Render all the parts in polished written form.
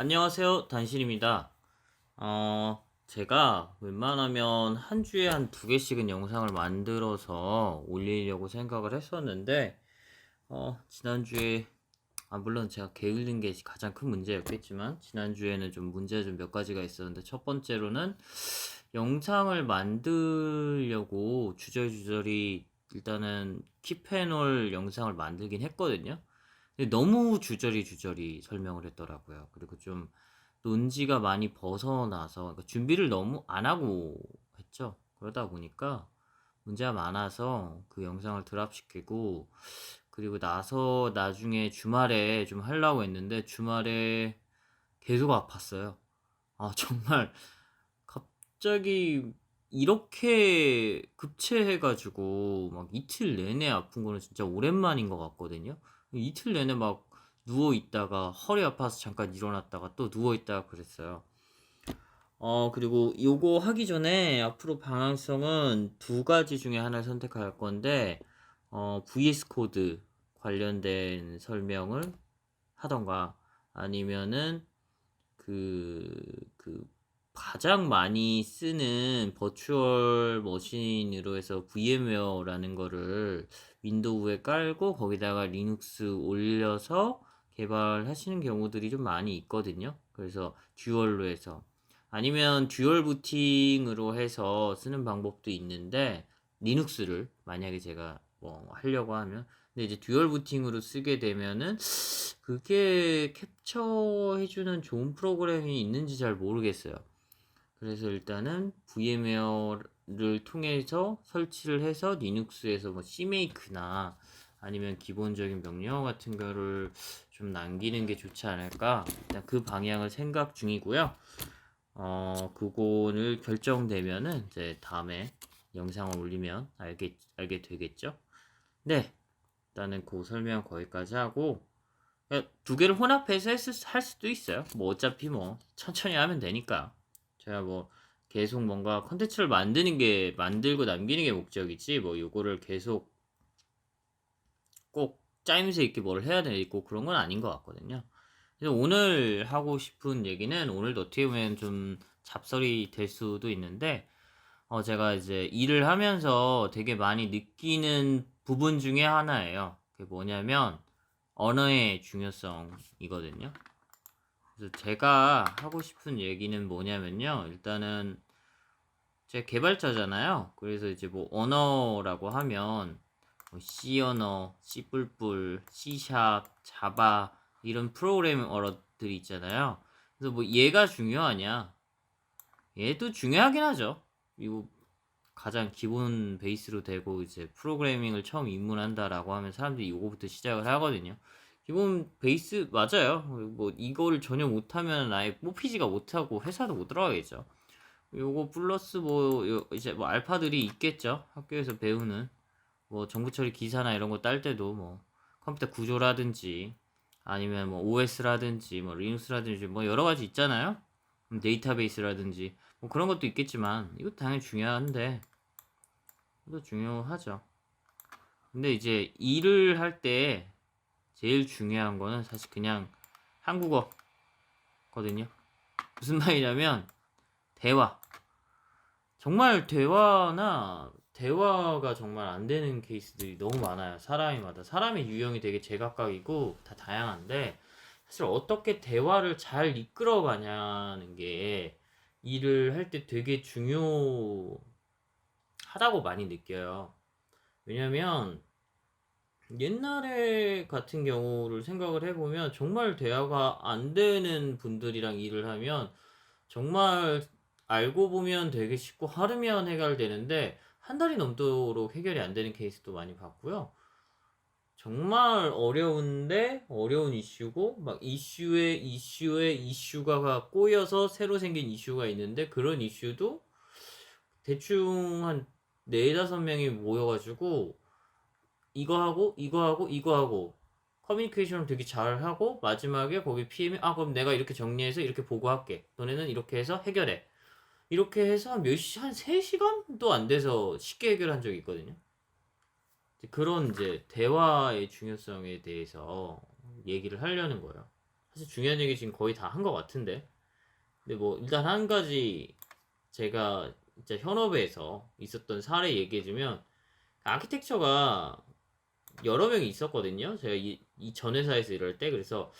안녕하세요. 단신입니다. 제가 웬만하면 한 주에 한 두 개씩은 영상을 만들어서 올리려고 생각을 했었는데, 지난주에, 물론 제가 게을른 게 가장 큰 문제였겠지만, 지난주에는 좀 문제가 좀 몇 가지가 있었는데, 첫 번째로는 영상을 만들려고 주저리주저리 일단은 킵해놓을 영상을 만들긴 했거든요. 근데 너무 주저리 설명을 했더라고요. 그리고 좀 논지가 많이 벗어나서 그러니까 준비를 너무 안 하고 했죠. 그러다 보니까 문제가 많아서 그 영상을 드랍시키고 그리고 나서 나중에 주말에 좀 하려고 했는데 주말에 계속 아팠어요. 정말 갑자기 이렇게 급체해가지고 막 이틀 내내 아픈 거는 진짜 오랜만인 것 같거든요. 이틀 내내 막 누워 있다가 허리 아파서 잠깐 일어났다가 또 누워 있다가 그랬어요. 그리고 요거 하기 전에 앞으로 방향성은 두 가지 중에 하나를 선택할 건데, VS 코드 관련된 설명을 하던가 아니면은 그, 그, 가장 많이 쓰는 버추얼 머신으로 해서 VMware라는 거를 윈도우에 깔고 거기다가 리눅스 올려서 개발하시는 경우들이 좀 많이 있거든요. 그래서 듀얼로 해서. 아니면 듀얼 부팅으로 해서 쓰는 방법도 있는데, 리눅스를 만약에 제가 뭐 하려고 하면, 근데 이제 듀얼 부팅으로 쓰게 되면은 그게 캡처해주는 좋은 프로그램이 있는지 잘 모르겠어요. 그래서 일단은 VMware를 통해서 설치를 해서 리눅스에서 뭐 CMake나 아니면 기본적인 명령어 같은 거를 좀 남기는 게 좋지 않을까. 일단 그 방향을 생각 중이고요. 그거를 결정되면은 이제 다음에 영상을 올리면 알게 되겠죠. 네. 일단은 그 설명 거기까지 하고, 두 개를 혼합해서 할 수도 있어요. 뭐 어차피 뭐 천천히 하면 되니까. 제가 뭐 계속 뭔가 컨텐츠를 만들고 남기는 게 목적이지 뭐 요거를 계속 꼭 짜임새 있게 뭘 해야 되고 그런 건 아닌 것 같거든요. 그래서 오늘 하고 싶은 얘기는 오늘도 어떻게 보면 좀 잡설이 될 수도 있는데 제가 이제 일을 하면서 되게 많이 느끼는 부분 중에 하나예요. 그게 뭐냐면 언어의 중요성이거든요. 그래서 제가 하고 싶은 얘기는 뭐냐면요. 일단은 제가 개발자잖아요. 그래서 이제 뭐 언어라고 하면 뭐 C 언어, C++, C#, 자바 이런 프로그래밍 언어들이 있잖아요. 그래서 뭐 얘가 중요하냐? 얘도 중요하긴 하죠. 이거 가장 기본 베이스로 되고 이제 프로그래밍을 처음 입문한다라고 하면 사람들이 이거부터 시작을 하거든요. 기본 베이스 맞아요. 뭐 이거를 전혀 못하면 아예 뽑히지가 못하고 회사도 못 들어가겠죠. 요거 플러스 뭐 이제 뭐 알파들이 있겠죠. 학교에서 배우는 뭐 정보 처리 기사나 이런 거 딸 때도 뭐 컴퓨터 구조라든지 아니면 뭐 OS라든지 뭐 리눅스라든지 뭐 여러 가지 있잖아요. 데이터베이스라든지 뭐 그런 것도 있겠지만 이거 당연히 중요한데 이거 중요하죠. 근데 이제 일을 할 때 제일 중요한 거는 사실 그냥 한국어거든요. 무슨 말이냐면 대화. 정말 대화가 정말 안 되는 케이스들이 너무 많아요. 사람의 유형이 되게 제각각이고 다 다양한데 사실 어떻게 대화를 잘 이끌어가냐는 게 일을 할 때 되게 중요하다고 많이 느껴요. 왜냐면 옛날에 같은 경우를 생각을 해보면 정말 대화가 안 되는 분들이랑 일을 하면 정말 알고 보면 되게 쉽고 하루면 해결되는데 한 달이 넘도록 해결이 안 되는 케이스도 많이 봤고요. 정말 어려운데 어려운 이슈고 막 이슈에 이슈가 꼬여서 새로 생긴 이슈가 있는데 그런 이슈도 대충 한 네다섯 명이 모여가지고 이거 하고 커뮤니케이션을 되게 잘 하고 마지막에 거기 PM이 그럼 내가 이렇게 정리해서 이렇게 보고할게. 너네는 이렇게 해서 해결해. 이렇게 해서 한 3시간도 안 돼서 쉽게 해결한 적이 있거든요. 그런 이제 대화의 중요성에 대해서 얘기를 하려는 거예요. 사실 중요한 얘기 지금 거의 다 한 것 같은데. 근데 뭐 일단 한 가지 제가 진짜 현업에서 있었던 사례 얘기해주면, 아키텍처가 여러 명이 있었거든요. 제가 이 전 회사에서 일할 때. 그래서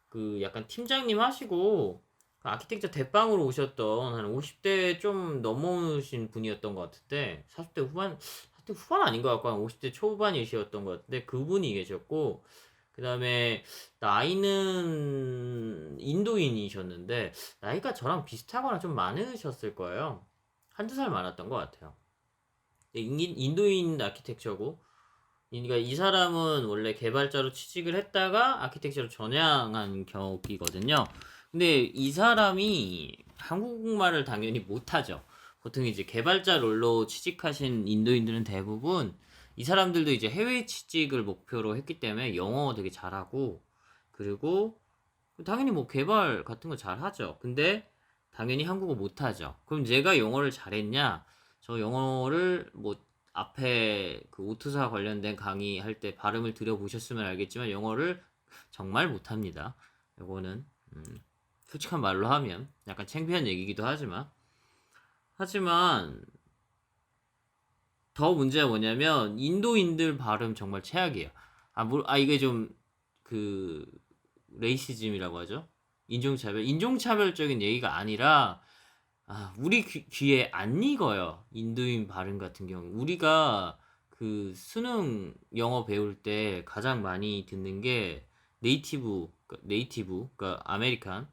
그 약간 팀장님 하시고 그 아키텍처 대빵으로 오셨던 한 50대 좀 넘어오신 분이었던 것 같은데, 40대 후반, 40대 후반 아닌 것 같고 한 50대 초반이셨던 것 같은데, 그분이 계셨고, 그 다음에 나이는 인도인이셨는데 나이가 저랑 비슷하거나 좀 많으셨을 거예요. 한두 살 많았던 것 같아요. 인도인 아키텍처고, 그러니까 이 사람은 원래 개발자로 취직을 했다가 아키텍처로 전향한 격이거든요. 근데 이 사람이 한국말을 당연히 못하죠. 보통 이제 개발자 롤로 취직하신 인도인들은 대부분, 이 사람들도 이제 해외 취직을 목표로 했기 때문에 영어 되게 잘하고, 그리고 당연히 뭐 개발 같은 거 잘하죠. 근데 당연히 한국어 못하죠. 그럼 제가 영어를 잘했냐? 저 영어를 뭐 앞에 그 오투사 관련된 강의할 때 발음을 들여보셨으면 알겠지만 영어를 정말 못합니다. 이거는 솔직한 말로 하면 약간 창피한 얘기기도 하지만 더 문제가 뭐냐면 인도인들 발음 정말 최악이에요. 이게 좀 그 레이시즘이라고 하죠. 인종차별적인 얘기가 아니라, 우리 귀에 안 익어요. 인도인 발음 같은 경우. 우리가 그 수능 영어 배울 때 가장 많이 듣는 게 그러니까 아메리칸,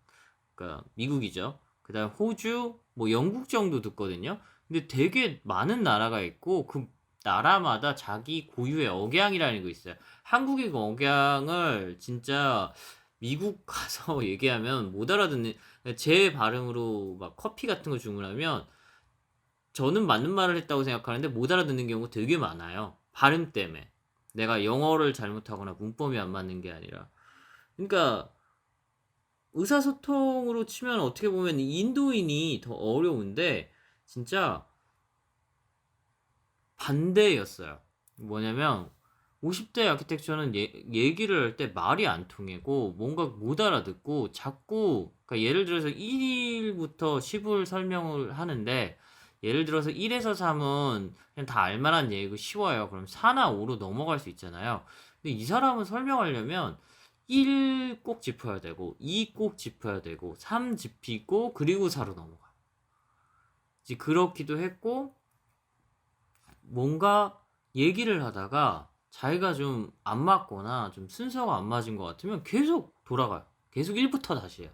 그러니까 미국이죠. 그다음 호주, 뭐 영국 정도 듣거든요. 근데 되게 많은 나라가 있고 그 나라마다 자기 고유의 억양이라는 거 있어요. 한국의 그 억양을 진짜 미국 가서 얘기하면 못 알아듣는, 제 발음으로 막 커피 같은 거 주문하면 저는 맞는 말을 했다고 생각하는데 못 알아듣는 경우가 되게 많아요. 발음 때문에. 내가 영어를 잘못하거나 문법이 안 맞는 게 아니라. 그러니까 의사소통으로 치면 어떻게 보면 인도인이 더 어려운데, 진짜 반대였어요. 뭐냐면 50대 아키텍처는 얘기를 할 때 말이 안 통하고 뭔가 못 알아듣고 자꾸, 그러니까 예를 들어서 1부터 10을 설명을 하는데, 예를 들어서 1에서 3은 그냥 다 알만한 얘기고 쉬워요. 그럼 4나 5로 넘어갈 수 있잖아요. 근데 이 사람은 설명하려면 1 꼭 짚어야 되고 2 꼭 짚어야 되고 3 짚이고 그리고 4로 넘어가. 이제 그렇기도 했고, 뭔가 얘기를 하다가 자기가 좀 안 맞거나 좀 순서가 안 맞은 것 같으면 계속 돌아가요. 계속 1부터 다시 해요.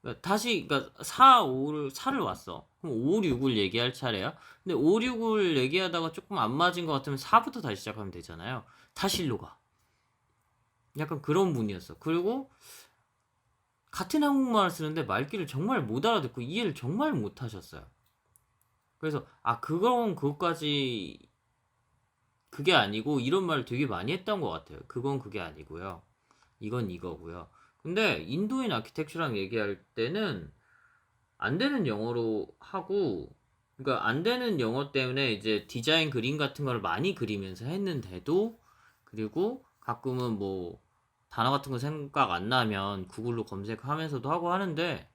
그러니까 4를 왔어. 그럼 5, 6을 얘기할 차례야. 근데 5, 6을 얘기하다가 조금 안 맞은 것 같으면 4부터 다시 시작하면 되잖아요. 다시 일로 가. 약간 그런 분이었어. 그리고 같은 한국말을 쓰는데 말귀를 정말 못 알아듣고 이해를 정말 못 하셨어요. 그래서 그건 그것까지 그게 아니고, 이런 말을 되게 많이 했던 것 같아요. 그건 그게 아니고요. 이건 이거고요. 근데 인도인 아키텍처랑 얘기할 때는 안 되는 영어로 하고, 그러니까 안 되는 영어 때문에 이제 디자인 그림 같은 걸 많이 그리면서 했는데도, 그리고 가끔은 뭐 단어 같은 거 생각 안 나면 구글로 검색하면서도 하고 하는데,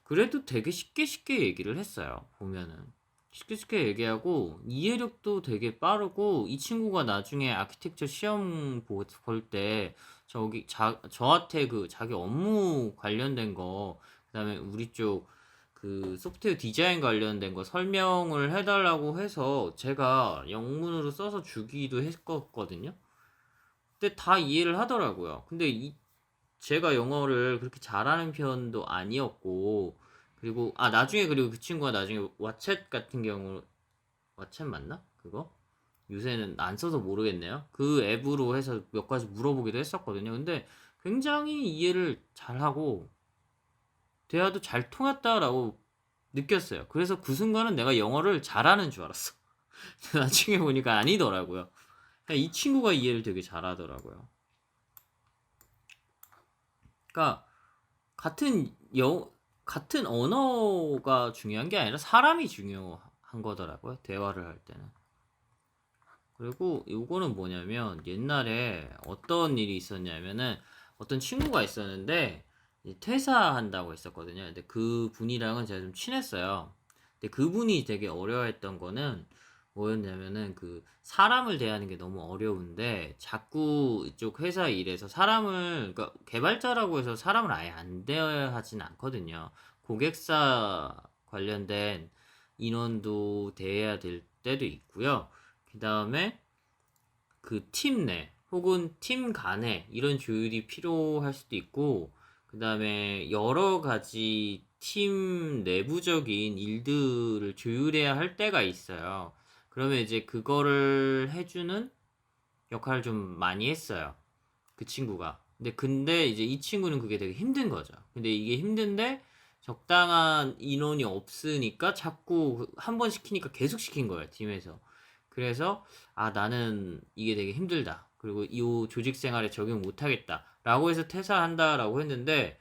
그래도 되게 쉽게 쉽게 얘기를 했어요. 보면은 쉽게 쉽게 얘기하고 이해력도 되게 빠르고, 이 친구가 나중에 아키텍처 시험 볼 때 저한테 그 자기 업무 관련된 거, 그다음에 우리 쪽 그 소프트웨어 디자인 관련된 거 설명을 해달라고 해서 제가 영문으로 써서 주기도 했거든요. 근데 다 이해를 하더라고요. 근데 제가 영어를 그렇게 잘하는 편도 아니었고, 그리고 나중에, 그리고 그 친구가 나중에 왓챗 같은 경우, 왓챗 맞나? 그거? 요새는 안 써서 모르겠네요. 그 앱으로 해서 몇 가지 물어보기도 했었거든요. 근데 굉장히 이해를 잘하고 대화도 잘 통했다라고 느꼈어요. 그래서 그 순간은 내가 영어를 잘하는 줄 알았어. 나중에 보니까 아니더라고요. 그냥 이 친구가 이해를 되게 잘하더라고요. 그러니까 같은 같은 언어가 중요한 게 아니라 사람이 중요한 거더라고요. 대화를 할 때는. 그리고 요거는 뭐냐면, 옛날에 어떤 일이 있었냐면은, 어떤 친구가 있었는데 이제 퇴사한다고 했었거든요. 근데 그 분이랑은 제가 좀 친했어요. 근데 그분이 되게 어려워했던 거는 뭐였냐면은 그 사람을 대하는 게 너무 어려운데 자꾸 이쪽 회사 일에서 사람을 그러니까 개발자라고 해서 사람을 아예 안 대하진 않거든요. 고객사 관련된 인원도 대해야 될 때도 있고요. 그 다음에 그 팀 내 혹은 팀 간에 이런 조율이 필요할 수도 있고 그 다음에 여러 가지 팀 내부적인 일들을 조율해야 할 때가 있어요. 그러면 이제 그거를 해주는 역할을 좀 많이 했어요. 그 친구가. 근데 이제 이 친구는 그게 되게 힘든 거죠. 근데 이게 힘든데 적당한 인원이 없으니까 자꾸 한 번 시키니까 계속 시킨 거예요, 팀에서. 그래서 아, 나는 이게 되게 힘들다. 그리고 이 조직 생활에 적용 못 하겠다. 라고 해서 퇴사한다라고 했는데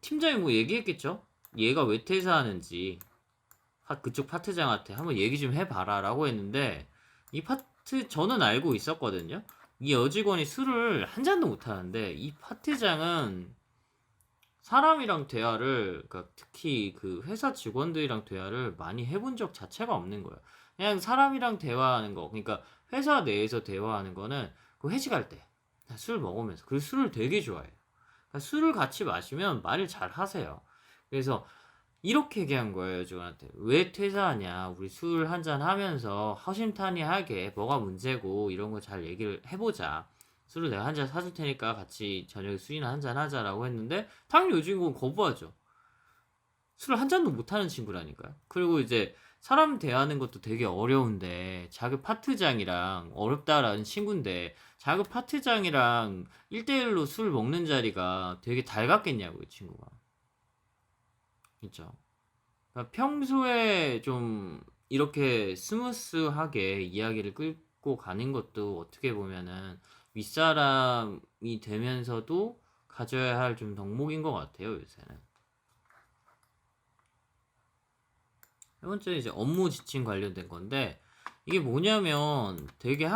팀장이 뭐 얘기했겠죠? 얘가 왜 퇴사하는지 그쪽 파트장한테 한번 얘기 좀 해봐라 라고 했는데 이 파트 저는 알고 있었거든요. 이 여직원이 술을 한 잔도 못 하는데 이 파트장은 사람이랑 대화를 그러니까 특히 그 회사 직원들이랑 대화를 많이 해본 적 자체가 없는 거예요. 그냥 사람이랑 대화하는 거 그러니까 회사 내에서 대화하는 거는 그 회식할 때 술 먹으면서 그 술을 되게 좋아해요. 그러니까 술을 같이 마시면 말을 잘 하세요. 그래서 이렇게 얘기한 거예요, 저한테. 왜 퇴사하냐? 우리 술 한잔 하면서 허심탄회하게 뭐가 문제고 이런 거 잘 얘기를 해보자. 술을 내가 한 잔 사줄 테니까 같이 저녁에 술이나 한잔 하자라고 했는데 당연히 요즘은 거부하죠. 술을 한 잔도 못 하는 친구라니까요. 그리고 이제 사람 대하는 것도 되게 어려운데 자기 파트장이랑 어렵다라는 친구인데 자기 파트장이랑 1대1로 술 먹는 자리가 되게 달갑겠냐고, 이 친구가. 진짜. 그러니까 평소에 좀 이렇게 스무스하게 이야기를 끌고 가는 것도 어떻게 보면은 윗사람이 되면서도 가져야 할 좀 덕목인 것 같아요, 요새는. 세 번째는 이제 업무 지침 관련된 건데, 이게 뭐냐면 되게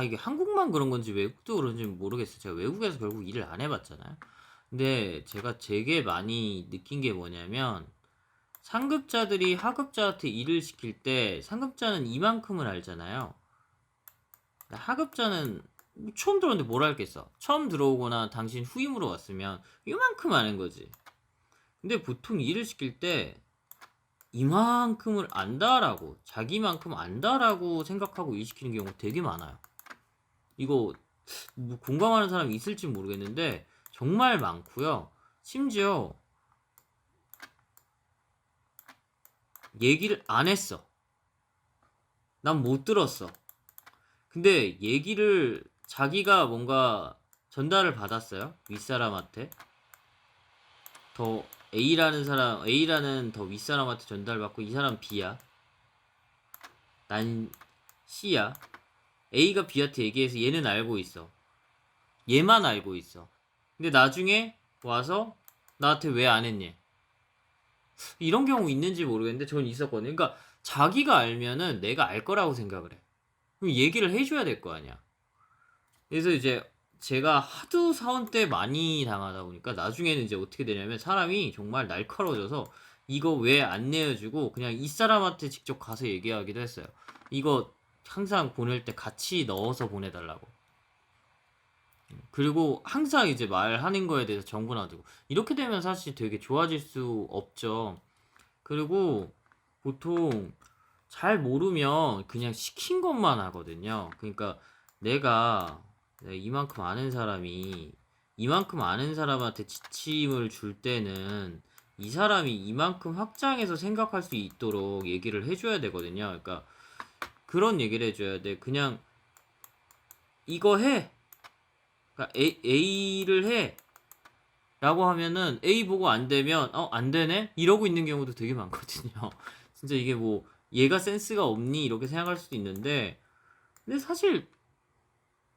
이게 한국만 그런 건지 외국도 그런지 모르겠어요. 제가 외국에서 결국 일을 안 해봤잖아요. 근데 제가 되게 많이 느낀 게 뭐냐면, 상급자들이 하급자한테 일을 시킬 때 상급자는 이만큼을 알잖아요. 하급자는 처음 들어오는데 뭘 알겠어. 처음 들어오거나 당신 후임으로 왔으면 이만큼 아는 거지. 근데 보통 일을 시킬 때 이만큼을 안다라고 자기만큼 안다라고 생각하고 일 시키는 경우가 되게 많아요. 이거 뭐 공감하는 사람이 있을지 모르겠는데 정말 많고요. 심지어 얘기를 안 했어. 난 못 들었어. 근데 얘기를 자기가 뭔가 전달을 받았어요. 윗사람한테. 더 A라는 더 윗사람한테 전달받고 이 사람 B야. 난 C야. A가 B한테 얘기해서 얘는 알고 있어. 얘만 알고 있어. 근데 나중에 와서 나한테 왜 안 했니? 이런 경우 있는지 모르겠는데 전 있었거든요. 그러니까 자기가 알면은 내가 알 거라고 생각을 해. 그럼 얘기를 해줘야 될 거 아니야. 그래서 이제 제가 하도 사원 때 많이 당하다 보니까 나중에는 이제 어떻게 되냐면 사람이 정말 날카로워져서 이거 왜 안 내어주고 그냥 이 사람한테 직접 가서 얘기하기도 했어요. 이거 항상 보낼 때 같이 넣어서 보내달라고. 그리고 항상 이제 말하는 거에 대해서 정보 놔두고 이렇게 되면 사실 되게 좋아질 수 없죠. 그리고 보통 잘 모르면 그냥 시킨 것만 하거든요. 그러니까 내가 이만큼 아는 사람이 이만큼 아는 사람한테 지침을 줄 때는 이 사람이 이만큼 확장해서 생각할 수 있도록 얘기를 해줘야 되거든요. 그러니까 그런 얘기를 해줘야 돼. 그냥 이거 해. 그러니까 A를 해. 라고 하면은 A 보고 안 되면 안 되네? 이러고 있는 경우도 되게 많거든요. 진짜 이게 뭐 얘가 센스가 없니? 이렇게 생각할 수도 있는데 근데 사실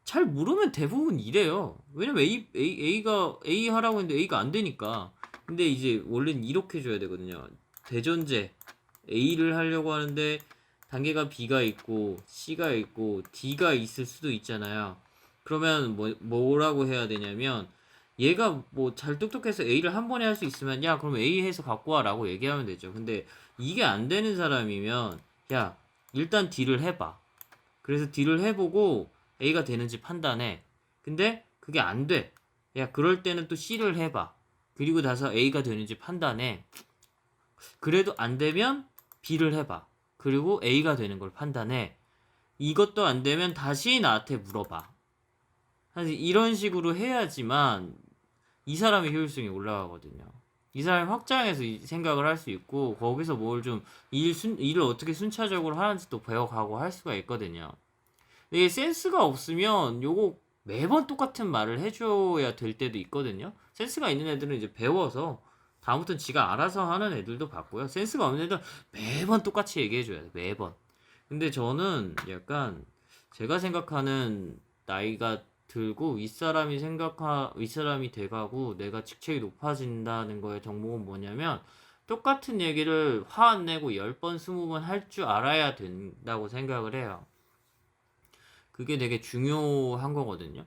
잘 모르면 대부분 이래요. 왜냐면 A가 A 하라고 했는데 A가 안 되니까. 근데 이제 원래는 이렇게 줘야 되거든요. 대전제 A를 하려고 하는데 단계가 B가 있고 C가 있고 D가 있을 수도 있잖아요. 그러면 뭐라고 해야 되냐면 얘가 뭐 잘 똑똑해서 A를 한 번에 할 수 있으면 야 그럼 A 해서 갖고 와라고 얘기하면 되죠. 근데 이게 안 되는 사람이면 야 일단 D를 해봐. 그래서 D를 해보고 A가 되는지 판단해. 근데 그게 안 돼. 야 그럴 때는 또 C를 해봐. 그리고 나서 A가 되는지 판단해. 그래도 안 되면 B를 해봐. 그리고 A가 되는 걸 판단해. 이것도 안 되면 다시 나한테 물어봐. 사실 이런 식으로 해야지만 이 사람의 효율성이 올라가거든요. 이 사람이 확장해서 생각을 할 수 있고 거기서 뭘 좀 일을 어떻게 순차적으로 하는지 또 배워가고 할 수가 있거든요. 근데 센스가 없으면 요거 매번 똑같은 말을 해줘야 될 때도 있거든요. 센스가 있는 애들은 이제 배워서 다음부터는 지가 알아서 하는 애들도 봤고요. 센스가 없는 애들은 매번 똑같이 얘기해줘야 돼. 매번. 근데 저는 약간 제가 생각하는 나이가 들고 윗사람이 돼가고 내가 직책이 높아진다는 거의 덕목은 뭐냐면 똑같은 얘기를 화 안 내고 10번, 20번 할 줄 알아야 된다고 생각을 해요. 그게 되게 중요한 거거든요.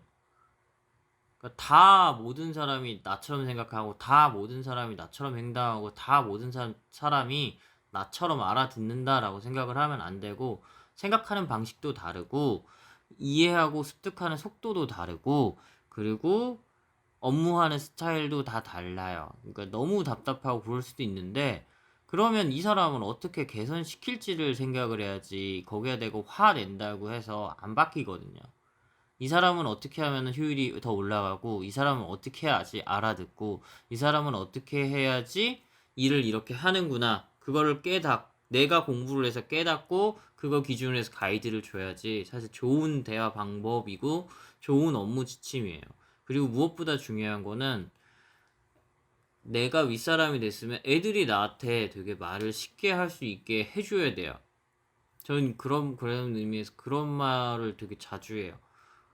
그러니까 다 모든 사람이 나처럼 생각하고 다 모든 사람이 나처럼 행동하고 다 모든 사람이 나처럼 알아듣는다라고 생각을 하면 안 되고 생각하는 방식도 다르고 이해하고 습득하는 속도도 다르고 그리고 업무하는 스타일도 다 달라요. 그러니까 너무 답답하고 그럴 수도 있는데 그러면 이 사람은 어떻게 개선시킬지를 생각을 해야지 거기에 대고 화낸다고 해서 안 바뀌거든요. 이 사람은 어떻게 하면 효율이 더 올라가고 이 사람은 어떻게 해야지 알아듣고 이 사람은 어떻게 해야지 일을 이렇게 하는구나 그거를 내가 공부를 해서 깨닫고 그거 기준으로 해서 가이드를 줘야지 사실 좋은 대화 방법이고 좋은 업무 지침이에요. 그리고 무엇보다 중요한 거는 내가 윗사람이 됐으면 애들이 나한테 되게 말을 쉽게 할 수 있게 해줘야 돼요. 저는 그런 의미에서 그런 말을 되게 자주 해요.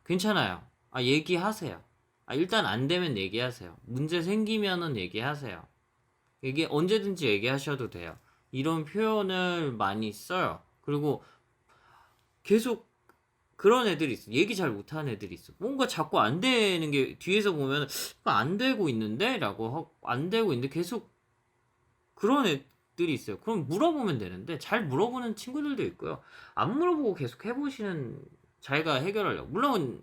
괜찮아요. 얘기하세요. 일단 안 되면 얘기하세요. 문제 생기면은 얘기하세요. 언제든지 얘기하셔도 돼요. 이런 표현을 많이 써요. 그리고 계속 그런 애들이 있어. 얘기 잘 못하는 애들이 있어. 뭔가 자꾸 안 되는 게 뒤에서 보면 안 되고 있는데? 라고 하고 안 되고 있는데 계속 그런 애들이 있어요. 그럼 물어보면 되는데 잘 물어보는 친구들도 있고요. 안 물어보고 계속 해보시는 자기가 해결하려고. 물론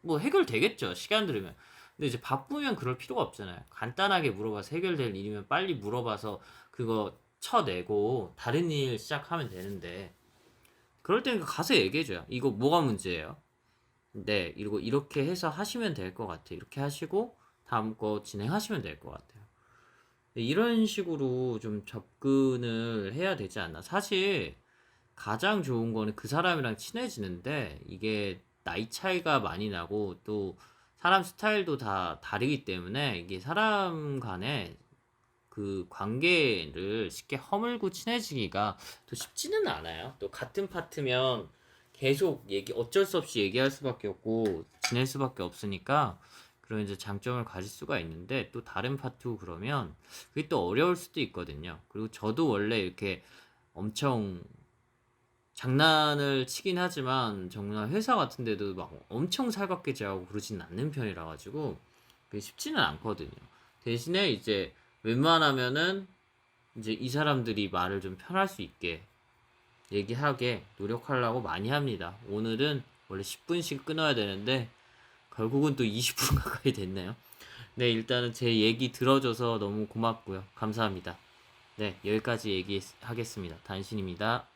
뭐 해결되겠죠. 시간 들으면. 근데 이제 바쁘면 그럴 필요가 없잖아요. 간단하게 물어봐서 해결될 일이면 빨리 물어봐서 그거 쳐내고 다른 일 시작하면 되는데 그럴 때는 가서 얘기해줘요. 이거 뭐가 문제예요? 네, 이렇게 해서 하시면 될 것 같아요. 이렇게 하시고 다음 거 진행하시면 될 것 같아요. 이런 식으로 좀 접근을 해야 되지 않나. 사실 가장 좋은 거는 그 사람이랑 친해지는데 이게 나이 차이가 많이 나고 또 사람 스타일도 다 다르기 때문에 이게 사람 간에 그 관계를 쉽게 허물고 친해지기가 또 쉽지는 않아요. 또 같은 파트면 계속 어쩔 수 없이 얘기할 수밖에 없고 지낼 수밖에 없으니까 그런 이제 장점을 가질 수가 있는데 또 다른 파트고 그러면 그게 또 어려울 수도 있거든요. 그리고 저도 원래 이렇게 엄청 장난을 치긴 하지만 정말 회사 같은 데도 막 엄청 살갑게 대하고 그러진 않는 편이라 가지고 그게 쉽지는 않거든요. 대신에 이제 웬만하면은 이제 이 사람들이 말을 좀 편할 수 있게 얘기하게 노력하려고 많이 합니다. 오늘은 원래 10분씩 끊어야 되는데 결국은 또 20분 가까이 됐네요. 네, 일단은 제 얘기 들어줘서 너무 고맙고요. 감사합니다. 네, 여기까지 얘기하겠습니다. 단신입니다.